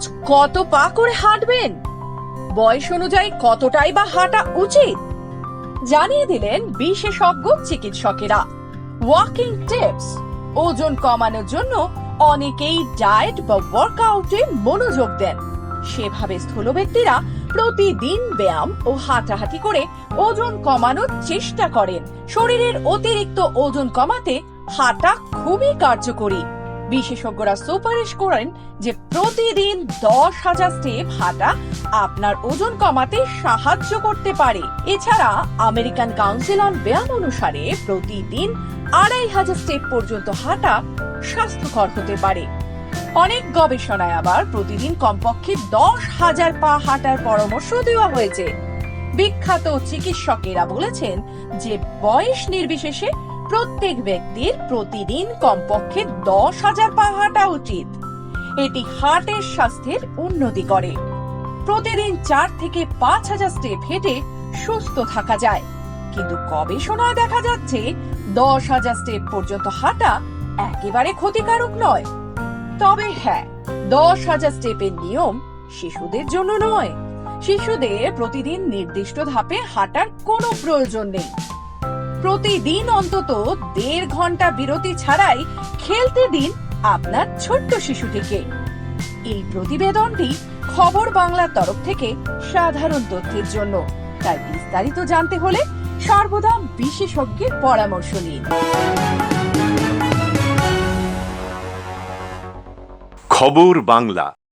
রোজ কত পা করে হাঁটবেন? বয়স অনুযায়ী কতটাই বা হাঁটা উচিত জানিয়ে দিলেন বিশেষজ্ঞ চিকিৎসকেরা। Walking tips. ওজন কমানোর জন্য অনেকেই ডায়েট বা ওয়ার্কআউটে মনোযোগ দেন। সেভাবে স্থূল ব্যক্তিরা প্রতিদিন ব্যায়াম ও হাঁটাহাঁটি করে ওজন কমানোর চেষ্টা করেন। শরীরের অতিরিক্ত ওজন কমাতে হাঁটা খুবই কার্যকরী। বিশেষজ্ঞরা সুপারিশ করেন যে প্রতিদিন 10,000 স্টেপ হাঁটা আপনার ওজন কমাতে সাহায্য করতে পারে। এছাড়া আমেরিকান কাউন্সিল অন ব্যায়াম অনুসারে প্রতিদিন 2,500 স্টেপ পর্যন্ত হাঁটা স্বাস্থ্যকর হতে পারে। অনেক গবেষণায় আবার প্রতিদিন কমপক্ষে 10,000 পা হাঁটার পরামর্শ দেওয়া হয়েছে। বিখ্যাত চিকিৎসকেরা বলেছেন যে বয়স নির্বিশেষে প্রত্যেক ব্যক্তির প্রতিদিন কমপক্ষে 10,000 পা হাঁটা উচিত। এটি হার্টের স্বাস্থ্যের উন্নতি করে। প্রতিদিন 4 থেকে 5,000 স্টেপ হেঁটে সুস্থ থাকা যায়, কিন্তু গবেষণায় দেখা যাচ্ছে 10,000 স্টেপ পর্যন্ত হাঁটা একেবারে ক্ষতিকারক নয়। তবে হ্যাঁ, 10,000 স্টেপের নিয়ম শিশুদের জন্য নয়। শিশুদের প্রতিদিন নির্দিষ্ট ধাপে হাঁটার কোনো প্রয়োজন নেই। প্রতিদিন অন্তত 1.5 ঘন্টা বিরতি ছাড়াই খেলতে দিন আপনার ছোট্ট শিশুটিকে। এই প্রতিবেদনটি খবর বাংলার তরফ থেকে সাধারণ তথ্যের জন্য। তাই বিস্তারিত জানতে হলে সর্বদা বিশেষজ্ঞের পরামর্শ নিন। খবর বাংলা।